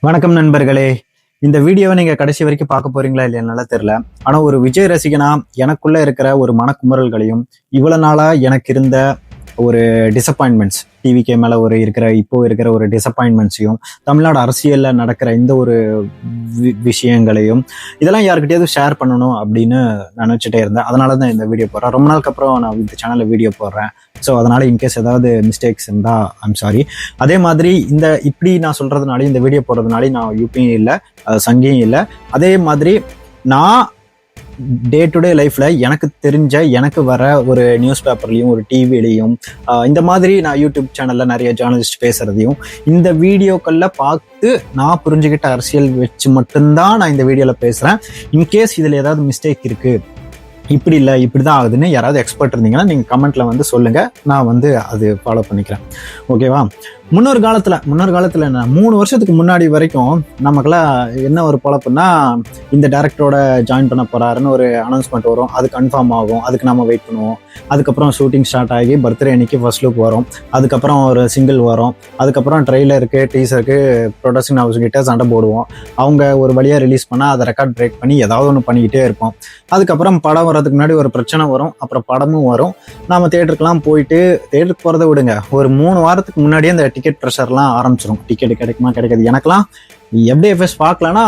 வணக்கம் நண்பர்களே. இந்த வீடியோவை நீங்க கடைசி வரைக்கும் பார்க்க போறீங்களா இல்லையா நல்லா தெரியல. ஆனா ஒரு விஜய் ரசிகனா எனக்குள்ள இருக்கிற ஒரு மனக்குமுறல்களையும் இவ்வளவு நாளா எனக்கு இருந்த ஒரு டிசப்பாயின்மெண்ட்ஸ், டிவிகே மேல இப்போ இருக்கிற ஒரு டிசப்பாயின்மெண்ட்ஸையும், தமிழ்நாடு அரசியல்ல நடக்கிற இந்த ஒரு விஷயங்களையும் இதெல்லாம் யாருக்கிட்டையாவது ஷேர் பண்ணணும் அப்படின்னு நினைச்சிட்டே இருந்தேன். அதனாலதான் இந்த வீடியோ போடுறேன். ரொம்ப நாளுக்கு அப்புறம் நான் இந்த சேனல்ல வீடியோ போடுறேன். ஸோ அதனால இன்கேஸ் ஏதாவது மிஸ்டேக்ஸ் இருந்தா ஐம் சாரி. அதே மாதிரி இப்படி நான் சொல்றதுனால, இந்த வீடியோ போடுறதுனால நான் யூபியும் இல்லை, சங்கியும் இல்லை. அதே மாதிரி நான் டே டு டே லைஃப்ல எனக்கு தெரிஞ்ச, எனக்கு வர ஒரு நியூஸ் பேப்பர்லையும் ஒரு டிவிலையும் இந்த மாதிரி நான் யூடியூப் சேனல்ல நிறைய ஜேர்னலிஸ்ட் பேசுறதையும் இந்த வீடியோக்கள்ல பார்த்து நான் புரிஞ்சுக்கிட்ட அரசியல் வச்சு மட்டும்தான் நான் இந்த வீடியோல பேசுறேன். இன்கேஸ் இதுல ஏதாவது மிஸ்டேக் இருக்கு, இப்படி இல்லை இப்படிதான் ஆகுதுன்னு யாராவது எக்ஸ்பர்ட் இருந்தீங்கன்னா நீங்க கமெண்ட்ல சொல்லுங்க, நான் அது ஃபாலோ பண்ணிக்கிறேன். ஓகேவா? முன்னொரு காலத்துல என்ன 3 வருஷத்துக்கு முன்னாடி வரைக்கும் நமக்கெல்லாம் என்ன ஒரு பொழப்புன்னா, இந்த டேரக்டரோட ஜாயின் பண்ண போறாருன்னு ஒரு அனௌன்ஸ்மெண்ட் வரும், அது கன்ஃபார்ம் ஆகும், அதுக்கு நம்ம வெயிட் பண்ணுவோம். அதுக்கப்புறம் ஷூட்டிங் ஸ்டார்ட் ஆகி பர்த்டே அன்னைக்கு ஃபர்ஸ்ட் லுக் வரும், அதுக்கப்புறம் ஒரு சிங்கிள் வரும், அதுக்கப்புறம் ட்ரெய்லருக்கு டீசருக்கு ப்ரொடக்ஷன் ஹவுஸ் கிட்ட சண்டை போடுவோம். அவங்க ஒரு வழியா ரிலீஸ் பண்ணா அதை ரெக்கார்ட் பிரேக் பண்ணி ஏதாவது ஒன்று பண்ணிக்கிட்டே இருப்போம். அதுக்கப்புறம் படம் வர்றதுக்கு முன்னாடி ஒரு பிரச்சனை வரும், அப்புறம் படமும் வரும். நாம தேட்டருக்குலாம் போயிட்டு, தேட்டருக்கு போறதை விடுங்க, ஒரு 3 வாரத்துக்கு முன்னாடியே அந்த டிக்கெட் ப்ரெஷர்லாம் ஆரம்பிச்சிடும். டிக்கெட் கிடைக்குமா கிடைக்காது. எனக்கெல்லாம் FDFS பார்க்கலன்னா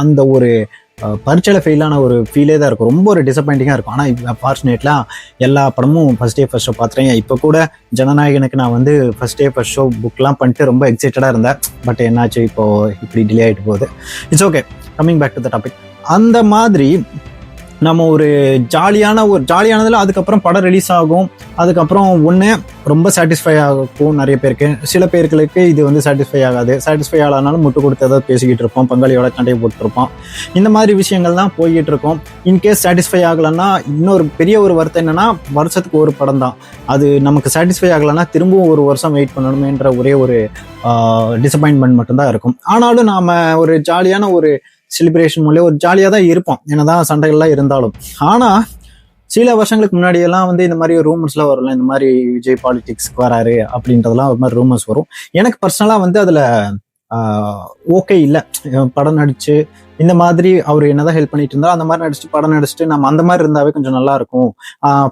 அந்த ஒரு பரீட்சையில் ஃபெயிலான ஒரு ஃபீலே தான் இருக்கும். ரொம்ப ஒரு டிசப்பாயிண்டிங்காக இருக்கும். ஆனால் ஃபார்ச்சுனேட்லாம் எல்லா படமும் ஃபர்ஸ்ட் டே ஃபர்ஸ்ட் ஷோ பார்த்துறேன். இப்போ கூட ஜனநாயகனுக்கு நான் ஃபர்ஸ்ட் டே ஃபர்ஸ்ட் ஷோ புக்லாம் பண்ணிட்டு ரொம்ப எக்ஸைட்டடாக இருந்தேன். பட் என்னாச்சு, இப்போ இப்படி டிலே ஆகிட்டு போகுது. It's okay, coming back to the topic. அந்த மாதிரி நம்ம ஒரு ஜாலியானதுல அதுக்கப்புறம் படம் ரிலீஸ் ஆகும். அதுக்கப்புறம் ஒன்று ரொம்ப சாட்டிஸ்ஃபை ஆகும் நிறைய பேருக்கு, சில பேர்களுக்கு இது சாட்டிஸ்ஃபை ஆகாது. சாட்டிஸ்ஃபை ஆகலனாலும் முட்டு கொடுத்து ஏதாவது பேசிக்கிட்டு இருப்போம், பங்காளியோட சண்டையை போட்டுருப்போம். இந்த மாதிரி விஷயங்கள் தான் போய்கிட்டு இருக்கோம். இன்கேஸ் சாட்டிஸ்ஃபை ஆகலைன்னா இன்னொரு பெரிய ஒரு வருத்தம் என்னன்னா, வருஷத்துக்கு ஒரு படம் தான், அது நமக்கு சாட்டிஸ்ஃபை ஆகலைன்னா திரும்பவும் ஒரு வருஷம் வெயிட் பண்ணணுமேன்ற ஒரே ஒரு டிசப்பாயின்மெண்ட் மட்டும்தான் இருக்கும். ஆனாலும் நாம ஒரு ஜாலியான ஒரு செலிப்ரேஷன் மூலம் ஒரு ஜாலியாக தான் இருப்போம், என்னதான் சண்டைகள்லாம் இருந்தாலும். ஆனால் சில வருஷங்களுக்கு முன்னாடியெல்லாம் இந்த மாதிரி ரூமர்ஸ்லாம் வரல, இந்த மாதிரி விஜய் பாலிடிக்ஸ்க்கு வராரு அப்படின்றதெல்லாம் ஒரு மாதிரி ரூமர்ஸ் வரும். எனக்கு பர்சனலாக அதில் ஓகே இல்லை. படம் நடிச்சு இந்த மாதிரி அவர் என்னதான் ஹெல்ப் பண்ணிட்டு இருந்தா, அந்த மாதிரி நடிச்சுட்டு படம் நடிச்சுட்டு நம்ம அந்த மாதிரி இருந்தாவே கொஞ்சம் நல்லா இருக்கும்.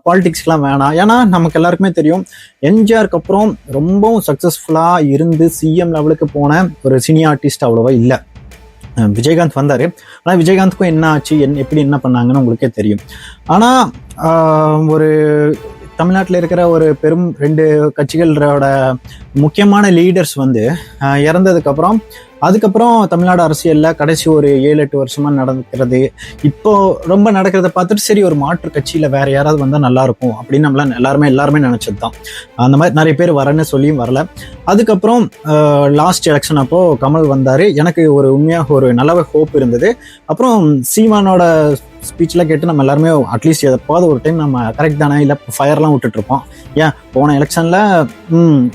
பாலிடிக்ஸ்லாம் வேணாம். ஏன்னா நமக்கு எல்லாருக்குமே தெரியும், எம்ஜிஆருக்கு அப்புறம் ரொம்பவும் சக்சஸ்ஃபுல்லாக இருந்து சிஎம் லெவலுக்கு போன ஒரு சீனியர் ஆர்டிஸ்ட் அவ்வளோவா இல்லை. விஜயகாந்த் வந்தாரு. ஆனால் விஜயகாந்துக்கும் என்ன ஆச்சு, எப்படி என்ன பண்ணாங்கன்னு உங்களுக்கே தெரியும். ஆனால் ஒரு தமிழ்நாட்டில் இருக்கிற ஒரு பெரும் 2 கட்சிகளோட முக்கியமான லீடர்ஸ் இறந்ததுக்கப்புறம், அதுக்கப்புறம் தமிழ்நாடு அரசியல்ல கடைசி ஒரு 7-8 வருஷமா நடக்கிறது, இப்போ ரொம்ப நடக்கிறத பார்த்துட்டு சரி ஒரு மாற்று கட்சியில வேற யாராவது வந்தா நல்லா இருக்கும் அப்படின்னு எல்லாருமே நினைச்சது தான். அந்த மாதிரி நிறைய பேர் வரேன்னு சொல்லியும் வரல. அதுக்கப்புறம் லாஸ்ட் எலெக்ஷன் அப்போ கமல் வந்தாரு. எனக்கு ஒரு உண்மையாக ஒரு நல்ல ஹோப் இருந்தது. அப்புறம் சீமானோட ஸ்பீச்லாம் கேட்டு நம்ம எல்லாருமே அட்லீஸ்ட் எதாவது ஒரு டைம் நம்ம கரெக்ட் தானே, இல்லை ஃபயர்லாம் விட்டுட்டு இருப்போம். ஏன் போன எலெக்ஷன்ல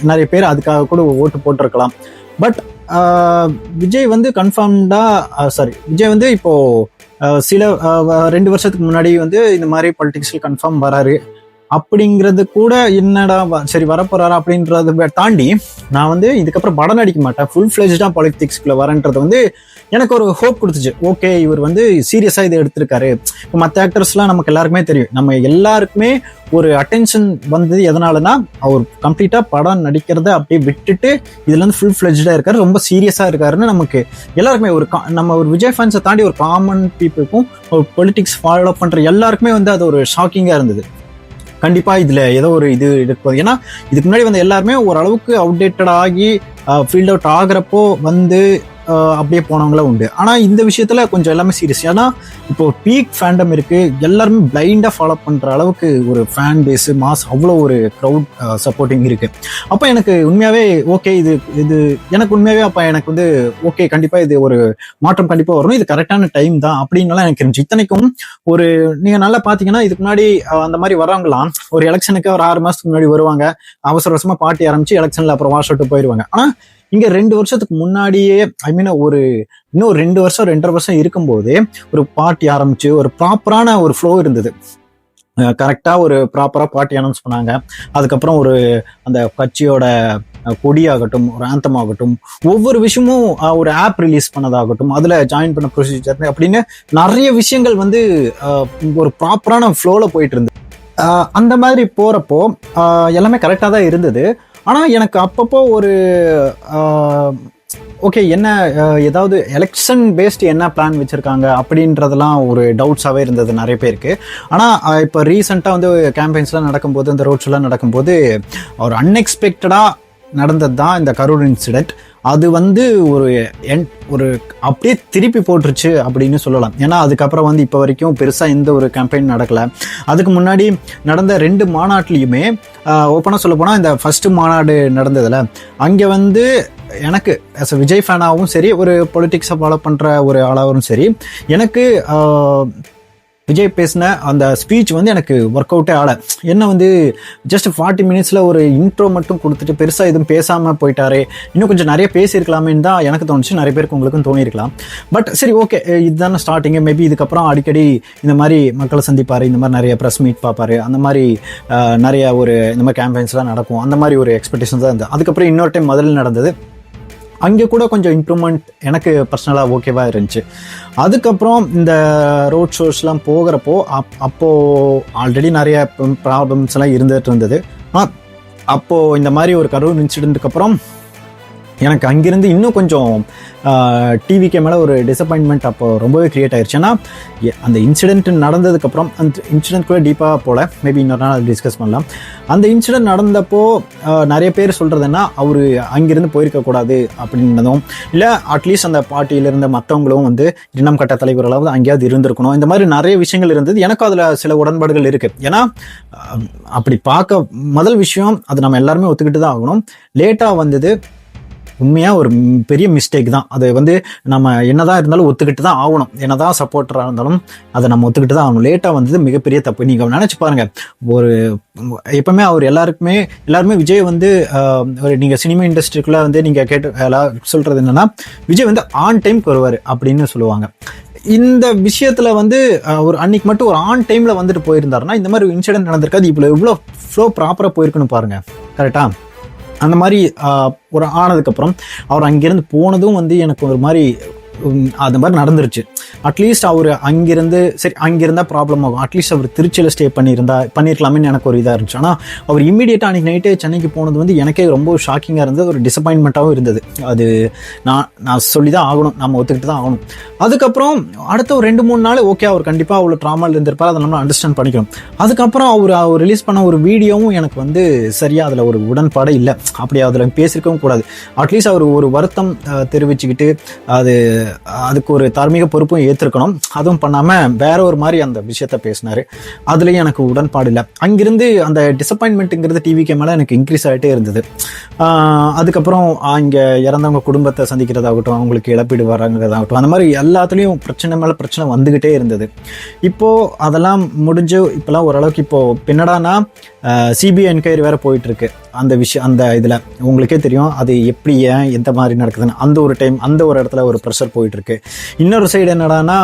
நிறைய பேர் அதுக்காக கூட ஓட்டு போட்டிருக்கலாம். பட் விஜய் கன்ஃபார்ம்டா விஜய் இப்போ சில 2 வருஷத்துக்கு முன்னாடி இந்த மாதிரி பொலிட்டிக்ஸ்ல கன்ஃபார்ம் வராரு அப்படிங்கிறது கூட என்னடா சரி வரப்போறாரு அப்படின்றத தாண்டி நான் இதுக்கப்புறம் படம் நடிக்க மாட்டேன், ஃபுல் ஃபிளெஜ்டா பாலிடிக்ஸ்குள்ள வரன்றது எனக்கு ஒரு ஹோப் கொடுத்துச்சு. ஓகே, இவர் சீரியஸா இதை எடுத்திருக்காரு. இப்போ மற்ற ஆக்டர்ஸ்லாம் நமக்கு எல்லாருக்குமே தெரியும், நம்ம எல்லாருக்குமே ஒரு அட்டென்ஷன் வந்தது எதனாலனா, அவர் கம்ப்ளீட்டா படம் நடிக்கிறத அப்படியே விட்டுட்டு இதுல ஃபுல் ஃபிளெஜ்டா இருக்காரு, ரொம்ப சீரியஸா இருக்காருன்னு நமக்கு எல்லாருக்குமே நம்ம ஒரு விஜய் ஃபேன்ஸை தாண்டி ஒரு காமன் பீப்புளுக்கும் ஒரு பொலிட்டிக்ஸ் ஃபாலோ பண்ற எல்லாருக்குமே அது ஒரு ஷாக்கிங்கா இருந்தது. கண்டிப்பா இதுல ஏதோ ஒரு இது இருக்கும். ஏன்னா இதுக்கு முன்னாடி எல்லாருமே ஓரளவுக்கு அவுடேட்டட் ஆகி ஃபீல்ட் அவுட் ஆகுறப்போ அப்படியே போனவங்கள உண்டு. ஆனா இந்த விஷயத்துல கொஞ்சம் எல்லாமே சீரியஸ். ஏன்னா இப்போ பீக் ஃபேண்டம் இருக்கு, எல்லாருமே பிளைண்டா ஃபாலோ பண்ற அளவுக்கு ஒரு ஃபேன் பேஸ் மாஸ், அவ்வளோ ஒரு க்ரௌட் சப்போர்ட்டிங் இருக்கு. அப்ப எனக்கு உண்மையாவே ஓகே, இது எனக்கு உண்மையாவே அப்ப எனக்கு ஓகே, கண்டிப்பா இது ஒரு மாற்றம் கண்டிப்பா வரணும், இது கரெக்டான டைம் தான் அப்படின்னுலாம் எனக்கு இருந்துச்சு. இத்தனைக்கும் ஒரு நீங்க நல்லா பாத்தீங்கன்னா இதுக்கு முன்னாடி அந்த மாதிரி வரவங்களாம் ஒரு எலெக்ஷனுக்கு ஒரு 6 மாசத்துக்கு முன்னாடி வருவாங்க, அவசர அவசரமா பார்ட்டி ஆரம்பிச்சு எலெக்ஷன்ல அப்புறம் வாஷ் அவுட் போயிருவாங்க. ஆனா இங்க 2 வருஷத்துக்கு முன்னாடியே இன்னும் 2 வருஷம் 2.5 வருஷம் இருக்கும்போதே ஒரு பார்ட்டி ஆரம்பிச்சு ஒரு ப்ராப்பரான ஒரு ஃப்ளோ இருந்தது. கரெக்டா ஒரு ப்ராப்பரா பார்ட்டி அனௌன்ஸ் பண்ணாங்க. அதுக்கப்புறம் அந்த கட்சியோட கொடியாகட்டும், ஒரு ஆந்தம் ஆகட்டும், ஒவ்வொரு விஷயமும் ஒரு ஆப் ரிலீஸ் பண்ணதாகட்டும், அதுல ஜாயின் பண்ண ப்ரொசீஜர் அப்படின்னு நிறைய விஷயங்கள் வந்து ஒரு ப்ராப்பரான ஃப்ளோல போயிட்டு இருந்தது. அந்த மாதிரி போறப்போ எல்லாமே கரெக்டாக தான் இருந்தது. ஆனால் எனக்கு அப்பப்போ ஒரு ஓகே என்ன ஏதாவது எலெக்ஷன் பேஸ்டு என்ன பிளான் வச்சுருக்காங்க அப்படின்றதெல்லாம் ஒரு டவுட்ஸாகவே இருந்தது நிறைய பேருக்கு. ஆனால் இப்போ ரீசெண்டாக வந்து கேம்பெயின்ஸ்லாம் நடக்கும்போது, இந்த ரோட் ஷோலாம் நடக்கும்போது ஒரு அன்எக்ஸ்பெக்டடாக நடந்தது தான் இந்த கரூர் இன்சிடெண்ட். அது வந்து ஒரு அப்படியே திருப்பி போட்டுருச்சு அப்படின்னு சொல்லலாம். ஏன்னா அதுக்கப்புறம் வந்து இப்போ வரைக்கும் பெருசாக எந்த ஒரு கேம்பெயின் நடக்கலை. அதுக்கு முன்னாடி நடந்த 2 மாநாட்டிலையுமே ஓப்பனாக சொல்ல போனால் இந்த ஃபஸ்ட்டு மாநாடு நடந்ததில் அங்கே வந்து எனக்கு ஆஸ் அ விஜய் ஃபேனாகவும் சரி, ஒரு பொலிட்டிக்ஸை ஃபாலோ பண்ணுற ஒரு ஆளாகவும் சரி, எனக்கு விஜய் பேசின அந்த ஸ்பீச் வந்து எனக்கு ஒர்க் அவுட்டே ஆகலை. என்ன வந்து ஜஸ்ட் 40 மினிட்ஸில் ஒரு இன்ட்ரோ மட்டும் கொடுத்துட்டு பெருசாக எதுவும் பேசாமல் போயிட்டாரே, இன்னும் கொஞ்சம் நிறைய பேசியிருக்கலாமேன்னு தான் எனக்கு தோணுச்சு. நிறைய பேருக்கு உங்களுக்கும் தோணியிருக்கலாம். பட் சரி, ஓகே, இதுதானே ஸ்டார்டிங்கு. மேபி இதுக்கப்புறம் அடிக்கடி இந்த மாதிரி மக்களை சந்திப்பார், இந்த மாதிரி நிறைய ப்ரெஸ் மீட் பார்ப்பார், அந்த மாதிரி நிறைய இந்த மாதிரி கேம்பெயின்ஸ்லாம் நடக்கும், அந்த மாதிரி ஒரு எக்ஸ்பெக்டேஷன் தான் இருந்தது. அதுக்கப்புறம் இன்னொரு டைம் முதல்ல நடந்தது, அங்கே கூட கொஞ்சம் இம்ப்ரூவ்மெண்ட் எனக்கு பர்சனலாக ஓகேவாக இருந்துச்சு. அதுக்கப்புறம் இந்த ரோட் ஷோஸ்லாம் போகிறப்போ அப்போது ஆல்ரெடி நிறைய ப்ராப்ளம்ஸ்லாம் இருந்துகிட்டு இருந்தது. அப்போது இந்த மாதிரி ஒரு கரூர் இன்சிடென்ட்டுக்கு அப்புறம் எனக்கு அங்கிருந்து இன்னும் கொஞ்சம் டிவிக்கு மேலே ஒரு டிசப்பாயின்மெண்ட் அப்போ ரொம்பவே க்ரியேட் ஆயிடுச்சு. ஏன்னா அந்த இன்சிடென்ட் நடந்ததுக்கப்புறம், அந்த இன்சிடென்ட் கூட டீப்பாக போல, மேபி இன்னொரு நாள் டிஸ்கஸ் பண்ணலாம். அந்த இன்சிடென்ட் நடந்தப்போ நிறைய பேர் சொல்கிறதுன்னா அவர் அங்கிருந்து போயிருக்கக்கூடாது அப்படின்னதும், இல்லை அட்லீஸ்ட் அந்த பார்ட்டியில் இருந்த மற்றவங்களும் வந்து இனம் கட்ட தலைவர்களாவது அங்கேயாவது இருந்திருக்கணும், இந்த மாதிரி நிறைய விஷயங்கள் இருந்தது. எனக்கும் அதில் சில உடன்பாடுகள் இருக்குது. ஏன்னா அப்படி பார்க்க முதல் விஷயம் அது நம்ம எல்லாருமே ஒத்துக்கிட்டு தான் ஆகணும். லேட்டாக வந்தது உண்மையாக ஒரு பெரிய மிஸ்டேக் தான். அது வந்து நம்ம என்னதான் இருந்தாலும் ஒத்துக்கிட்டு தான் ஆகணும். என்னதான் சப்போர்ட்டராக இருந்தாலும் அதை நம்ம ஒத்துக்கிட்டு தான் ஆகணும். லேட்டாக வந்தது மிகப்பெரிய தப்பு. நீங்கள் நினச்சி பாருங்கள், ஒரு எப்பவுமே அவர் எல்லாருமே விஜய் வந்து நீங்கள் சினிமா இண்டஸ்ட்ரிக்குள்ளே வந்து நீங்கள் சொல்கிறது என்னென்னா, விஜய் வந்து ஆன் டைம்க்கு வருவார் அப்படின்னு சொல்லுவாங்க. இந்த விஷயத்தில் வந்து ஒரு அன்னைக்கு மட்டும் ஒரு ஆன் டைமில் வந்துட்டு போயிருந்தாருன்னா இந்த மாதிரி இன்சிடென்ட் நடந்திருக்காது. இவ்வளோ ஃப்ளோ ப்ராப்பராக போயிருக்குன்னு பாருங்கள். கரெக்டாக அந்த மாதிரி ஒரு ஆனதுக்கப்புறம் அவர் அங்கேருந்து போனதும் வந்து எனக்கு ஒரு மாதிரி அது மாதிரி நடந்துருச்சு. அட்லீஸ்ட் அவர் அங்கிருந்தால் ப்ராப்ளம் ஆகும். அட்லீஸ்ட் அவர் திருச்சியில் ஸ்டே பண்ணியிருக்கலாமேன்னு எனக்கு ஒரு இதாக இருந்துச்சு. ஆனால் அவர் இம்மீடியட்டாக அன்றைக்கி நைட்டே சென்னைக்கு போனது வந்து எனக்கே ரொம்ப ஷாக்கிங்காக இருந்தது, ஒரு டிசப்பாயின்மெண்ட்டாகவும் இருந்தது. அது நான் சொல்லி தான் ஆகணும், நம்ம ஒத்துக்கிட்டு தான் ஆகணும். அதுக்கப்புறம் அடுத்த ஒரு 2-3 நாள் ஓகே, அவர் கண்டிப்பாக அவ்வளோ ட்ராமாவில் இருந்திருப்பார், அதை நம்ம அண்டர்ஸ்டாண்ட் பண்ணிக்கணும். அதுக்கப்புறம் அவர் ரிலீஸ் பண்ண ஒரு வீடியோவும் எனக்கு வந்து சரியாக அதில் ஒரு உடன்பாடே இல்லை. அப்படி அதில் பேசியிருக்கவும் கூடாது. அட்லீஸ்ட் அவர் ஒரு வருத்தம் தெரிவிச்சுக்கிட்டு அதுக்கு ஒரு தார்மீக பொறுப்பும் ஏற்றிருக்கணும். அதுவும் பண்ணாமல் வேற ஒரு மாதிரி அந்த விஷயத்த பேசினார். அதுலேயும் எனக்கு உடன்பாடு இல்லை. அங்கிருந்து அந்த டிசப்பாயின்மெண்ட்டுங்கிறது டிவிக்கு மேலே எனக்கு இன்க்ரீஸ் ஆகிட்டே இருந்தது. அதுக்கப்புறம் இங்கே இறந்தவங்க குடும்பத்தை சந்திக்கிறதாகட்டும், அவங்களுக்கு இழப்பீடு வராங்கிறதாகட்டும், அந்த மாதிரி எல்லாத்துலேயும் பிரச்சனை மேலே பிரச்சனை வந்துக்கிட்டே இருந்தது. இப்போது அதெல்லாம் முடிஞ்சு இப்போலாம் ஓரளவுக்கு இப்போது பின்னடானா சிபிஐ என்கொயரி வேறு போயிட்டுருக்கு. அந்த விஷயம் அந்த இதில் உங்களுக்கே தெரியும் அது எப்படி எந்த மாதிரி நடக்குதுன்னு. அந்த ஒரு இடத்துல ஒரு ப்ரெஷர் போயிட்டுருக்கு. இன்னொரு சைடு என்னடானா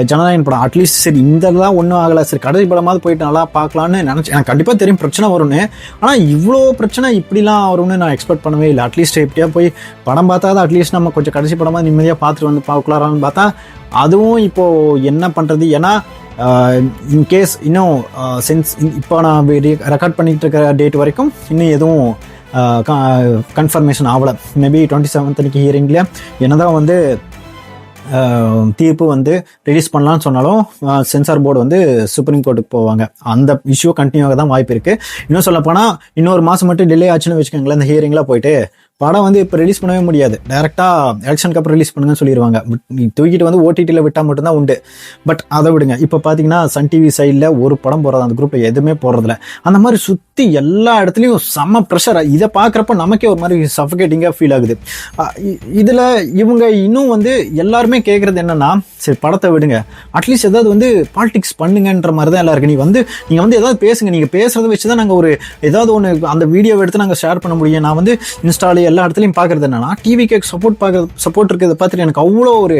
ஜனநாயகன் படம் அட்லீஸ்ட் சரி இதெல்லாம் ஒன்றும் ஆகலை, சரி கடைசி படமாவது போயிட்டு நல்லா பார்க்கலான்னு நினச்சி, எனக்கு கண்டிப்பாக தெரியும் பிரச்சனை வரும்னு. ஆனால் இவ்வளோ பிரச்சனை இப்படிலாம் வரும்னு நான் எக்ஸ்பெக்ட் பண்ணவே இல்லை. அட்லீஸ்ட் எப்படியா போய் படம் பார்த்தா தான் அட்லீஸ்ட் நம்ம கொஞ்சம் கடைசி படமாக நிம்மதியாக பார்த்துட்டு வந்து பார்க்கலாரான்னு பார்த்தா அதுவும் இப்போது என்ன பண்ணுறது. ஏன்னா இன்கேஸ் இன்னும் இப்போ நான் ரெக்கார்ட் பண்ணிகிட்டு இருக்கிற டேட் வரைக்கும் இன்னும் எதுவும் கன்ஃபர்மேஷன் ஆகலை. மேபி 27th அன்னைக்கு ஹியரிங்ல என்னதான் வந்து தீர்ப்பு வந்து ரிலீஸ் பண்ணலான்னு சொன்னாலும் சென்சார் போர்டு வந்து சுப்ரீம் கோர்ட்டுக்கு போவாங்க. அந்த இஷ்யூ கண்டினியூ ஆக தான் வாய்ப்பு இருக்குது. இன்னும் சொல்லப்போனால் இன்னொரு மாதம் மட்டும் டிலே ஆச்சுன்னு வச்சுக்கோங்களேன், இந்த ஹியரிங்லாம் போயிட்டு படம் வந்து இப்போ ரிலீஸ் பண்ணவே முடியாது. டேரெக்டாக எலெக்ஷனுக்கு அப்புறம் ரிலீஸ் பண்ணுங்கன்னு சொல்லிடுவாங்க. நீ தூக்கிட்டு வந்து ஓடிடியில் விட்டால் மட்டும்தான் உண்டு. பட் அதை விடுங்க, இப்போ பார்த்தீங்கன்னா சன் டிவி சைடில் ஒரு படம் போடுறது, அந்த குரூப்பில் எதுவுமே போடுறதில்ல. அந்த மாதிரி சுற்றி எல்லா இடத்துலையும் செம்ம ப்ரெஷர். இதை பார்க்குறப்ப நமக்கே ஒரு மாதிரி சஃபகேட்டிங்காக ஃபீல் ஆகுது. இதில் இவங்க இன்னும் வந்து எல்லாருமே கேட்குறது என்னென்னா, சரி படத்தை விடுங்க, அட்லீஸ்ட் ஏதாவது வந்து பாலிடிக்ஸ் பண்ணுங்கன்ற மாதிரி தான் எல்லாருக்கும். நீங்கள் வந்து ஏதாவது பேசுங்க, நீங்கள் பேசுகிறத வச்சு தான் நாங்கள் ஏதாவது ஒன்று அந்த வீடியோவை எடுத்து நாங்கள் ஷேர் பண்ண முடியும். நான் வந்து இன்ஸ்டாலே எல்லா இடத்துலையும் பார்க்குறது என்னன்னா, டிவிக்கு சப்போர்ட் இருக்கிறத பார்த்துட்டு எனக்கு அவ்வளோ ஒரு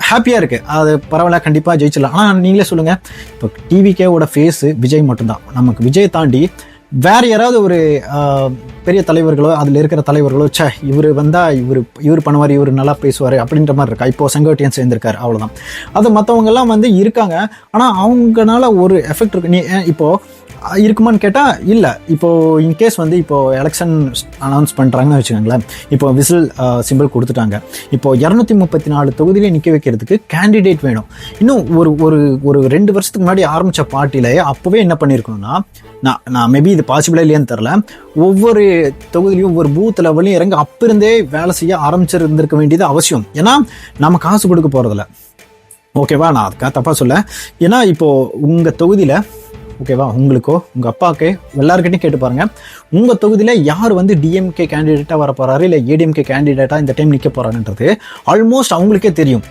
ஹாப்பியாக இருக்குது. அது பரவாயில்ல, கண்டிப்பாக ஜெயிச்சிடலாம். ஆனால் நீங்களே சொல்லுங்கள், இப்போ டிவிக்கேவோட ஃபேஸு விஜய் மட்டும்தான். நமக்கு விஜய் தாண்டி வேற யாராவது ஒரு பெரிய தலைவர்களோ அதில் இருக்கிற தலைவர்களோ இவர் வந்தால் இவர் பண்ணுவார், இவர் நல்லா பேசுவார் அப்படின்ற மாதிரி இருக்கா. இப்போ செங்கோட்டையன் சேர்ந்திருக்காரு, அவ்வளோதான். அது மற்றவங்கெல்லாம் வந்து இருக்காங்க, ஆனால் அவங்கனால ஒரு எஃபெக்ட் இருக்கு. நீ இப்போது இருக்குமான்னு கேட்டால் இல்லை. இப்போது இன்கேஸ் வந்து இப்போது எலெக்ஷன் அனௌன்ஸ் பண்ணுறாங்கன்னு வச்சுக்கோங்களேன். இப்போ விசில் சிம்பிள் கொடுத்துட்டாங்க. இப்போது 234 தொகுதியிலே நிற்க வைக்கிறதுக்கு கேண்டிடேட் வேணும். இன்னும் ஒரு 2 வருஷத்துக்கு முன்னாடி ஆரம்பித்த பார்ட்டியிலேயே அப்போவே என்ன பண்ணியிருக்கணும்னா, நான் மேபி இது பாசிபிளாக இல்லையான்னு தெரில, ஒவ்வொரு தொகுதியிலையும் ஒவ்வொரு பூத் லெவல்லையும் இறங்கி இருந்தே வேலை செய்ய ஆரம்பிச்சிருந்திருக்க வேண்டியது அவசியம். ஏன்னா நம்ம காசு கொடுக்க போகிறதில்ல, ஓகேவா? நான் அதுக்காக தப்பாக சொல்ல. ஏன்னா இப்போது உங்கள் தொகுதியில், ஓகேவா, உங்களுக்கோ உங்கள் அப்பாவுக்கே எல்லாருக்கிட்டையும் கேட்டு பாருங்கள், உங்கள் தொகுதியில் யார் வந்து டிஎம்கே கேண்டிடேட்டாக வர போகிறாரு இல்லை ஏடிஎம்கே கேண்டிடேட்டாக இந்த டைம் நிற்க போகிறாங்கன்றது ஆல்மோஸ்ட் அவங்களுக்கே தெரியும்.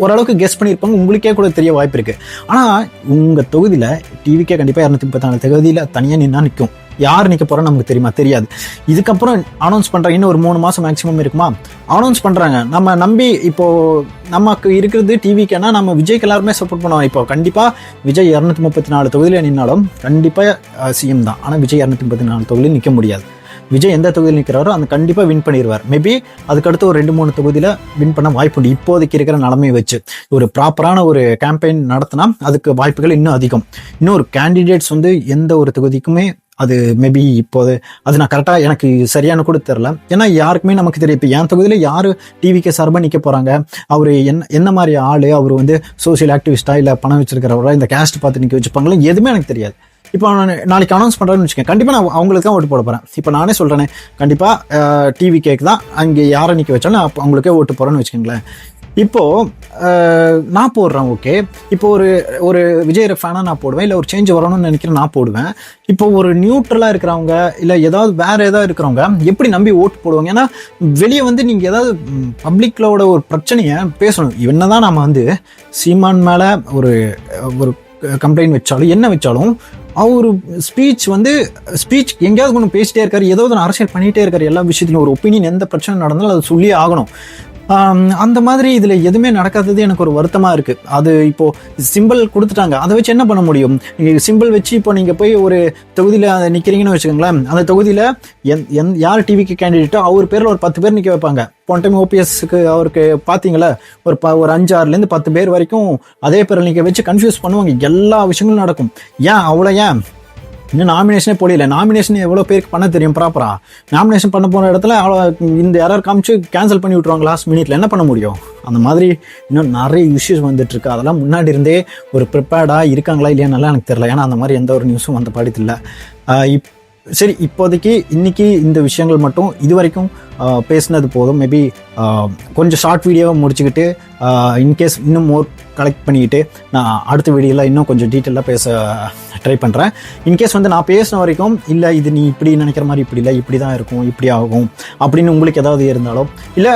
ஓரளவுக்கு கெஸ் பண்ணியிருப்பாங்க, உங்களுக்கே கூட தெரிய வாய்ப்பு இருக்குது. ஆனால் உங்கள் தொகுதியில் டிவிக்கே கண்டிப்பாக 234 தொகுதியில் தனியாக நின்னா நிற்கும். யார் நிற்க போகிறோன்னு நமக்கு தெரியுமா? தெரியாது. இதுக்கப்புறம் அனௌன்ஸ் பண்ணுறாங்க, இன்னும் ஒரு 3 மாதம் மேக்ஸிமம் இருக்குமா, அனௌன்ஸ் பண்ணுறாங்க. நம்ம நம்பி இப்போது நமக்கு இருக்கிறது டிவிக்கேனா நம்ம விஜய்க்கு எல்லாருமே சப்போர்ட் பண்ணுவோம். இப்போ கண்டிப்பாக விஜய் 234 தொகுதியில் நின்னாலும் கண்டிப்பாக சிஎம் தான். ஆனால் விஜய் 234 தொகுதியில் நிற்க முடியாது. விஜய் எந்த தொகுதியில் நிற்கிறாரோ அந்த கண்டிப்பாக வின் பண்ணிடுவார். மேபி அதுக்கடுத்து ஒரு 2-3 தொகுதியில் வின் பண்ண வாய்ப்பு உண்டு. இப்போதைக்கு இருக்கிற நிலைமையை வச்சு ஒரு ப்ராப்பரான ஒரு கேம்பெயின் நடத்தினா அதுக்கு வாய்ப்புகள் இன்னும் அதிகம். இன்னும் ஒரு கேண்டிடேட்ஸ் வந்து எந்த ஒரு தொகுதிக்குமே அது மேபி இப்போது அது நான் கரெக்டாக எனக்கு சரியான கூட தெரில. ஏன்னா யாருக்குமே நமக்கு தெரியும் இப்போ என் தொகுதியில் யார் டிவிக்கு சார்பாக நிற்க போகிறாங்க, அவர் என்ன மாதிரி ஆள், அவர் வந்து சோசியல் ஆக்டிவிஸ்டா இல்லை பணம் வச்சிருக்கிறவரா, இந்த கேஸ்ட் பார்த்து நிற்க வச்சுப்பாங்களா, எதுவுமே எனக்கு தெரியாது. இப்போ நான் நாளைக்கு அனௌன்ஸ் பண்ணுறேன்னு வச்சுக்கேன், கண்டிப்பாக நான் அவங்களுக்கு தான் ஓட்டு போட போகிறேன். இப்போ நானே சொல்கிறேனே, கண்டிப்பாக டிவி கேக்கு தான் அங்கே யாரை நிற்க வச்சாலும் அப்போ அவங்களுக்கே ஓட்டு போகிறேன்னு வச்சுக்கோங்களேன். இப்போது நான் போடுறேன், ஓகே. இப்போ ஒரு விஜய் ஃபேனாக நான் போடுவேன், இல்லை ஒரு சேஞ்ச் வரணும்னு நினைக்கிறேன் நான் போடுவேன். இப்போ ஒரு நியூட்ரலாக இருக்கிறவங்க இல்லை வேறு ஏதாவது இருக்கிறவங்க எப்படி நம்பி ஓட்டு போடுவாங்க? ஏன்னா வெளியே வந்து நீங்கள் ஏதாவது பப்ளிக்லோட ஒரு பிரச்சனையை பேசணும். என்னதான் நம்ம வந்து சீமான் மேலே ஒரு கம்ப்ளைண்ட் வச்சாலும் என்ன வச்சாலும் அவரு ஸ்பீச் எங்கேயாவது கொண்டு பேசிட்டே இருக்காரு, ஏதாவது அரசியல் பண்ணிகிட்டே இருக்காரு. எல்லா விஷயத்துலையும் ஒரு ஒப்பீனியன் எந்த பிரச்சனை நடந்தாலும் அது சொல்லியே ஆகணும். அந்த மாதிரி இதில் எதுவுமே நடக்காதது எனக்கு ஒரு வருத்தமாக இருக்குது. அது இப்போது சிம்பிள் கொடுத்துட்டாங்க, அதை வச்சு என்ன பண்ண முடியும்? நீங்கள் சிம்பிள் வச்சு இப்போ நீங்கள் போய் ஒரு தொகுதியில் அதை நிற்கிறீங்கன்னு வச்சுக்கோங்களேன். அந்த தொகுதியில் யார் டிவிக்கு கேண்டிடேட்டோ அவர் பேரில் ஒரு 10 பேர் நிற்க வைப்பாங்க. போன டைம் ஓபிஎஸ்க்கு அவருக்கு பார்த்தீங்களா ஒரு 5-6லேருந்து 10 பேர் வரைக்கும் அதே பேரில் நிற்க வச்சு கன்ஃபியூஸ் பண்ணுவாங்க. எல்லா விஷயங்களும் நடக்கும். ஏன் இன்னும் நாமினேஷனே போடல. நாமினேஷன் எவ்வளோ பேருக்கு பண்ண தெரியும் ப்ராப்பரா? நாமினேஷன் பண்ண போன இடத்துல இந்த எரர் காமிச்சு கேன்சல் பண்ணி விட்ருவாங்க லாஸ்ட் மினிட்ல. என்ன பண்ண முடியும்? அந்த மாதிரி இன்னும் நிறைய இஷ்யூஸ் வந்துட்டு இருக்கு. அதெல்லாம் முன்னாடி இருந்தே ஒரு ப்ரிப்பேர்டாக இருக்காங்களா இல்லையானாலாம் எனக்கு தெரியல. ஏன்னா அந்த மாதிரி எந்த ஒரு நியூஸும் வந்த பாடித்து இல்லை. சரி, இப்போதைக்கு இன்னைக்கு இந்த விஷயங்கள் மட்டும் இது வரைக்கும் பேசினது போதும். மேபி கொஞ்சம் ஷார்ட் வீடியோவை முடிச்சுக்கிட்டு இன்கேஸ் இன்னும் மோர் கலெக்ட் பண்ணிக்கிட்டு நான் அடுத்த வீடியோவில் இன்னும் கொஞ்சம் டீட்டெயிலாக பேச ட்ரை பண்ணுறேன். இன்கேஸ் வந்து நான் பேசின வரைக்கும் இல்லை இது நீ இப்படி நினைக்கிற மாதிரி இப்படி இல்லை, இப்படி தான் இருக்கும், இப்படி ஆகும் அப்படின்னு உங்களுக்கு ஏதாவது இருந்தாலும், இல்லை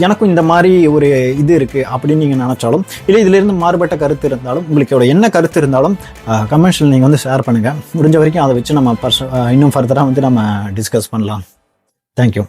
எனக்கும் இந்த மாதிரி ஒரு இது இருக்குது அப்படின்னு நீங்கள் நினச்சாலும், இல்லை இதிலிருந்து மாறுபட்ட கருத்து இருந்தாலும், உங்களுக்கு என்ன கருத்து இருந்தாலும் கமெண்ட்ஸில் நீங்கள் வந்து ஷேர் பண்ணுங்கள். முடிஞ்ச வரைக்கும் அதை வச்சு நம்ம இன்னும் ஃபர்தராக வந்து நம்ம டிஸ்கஸ் பண்ணலாம். தேங்க்யூ.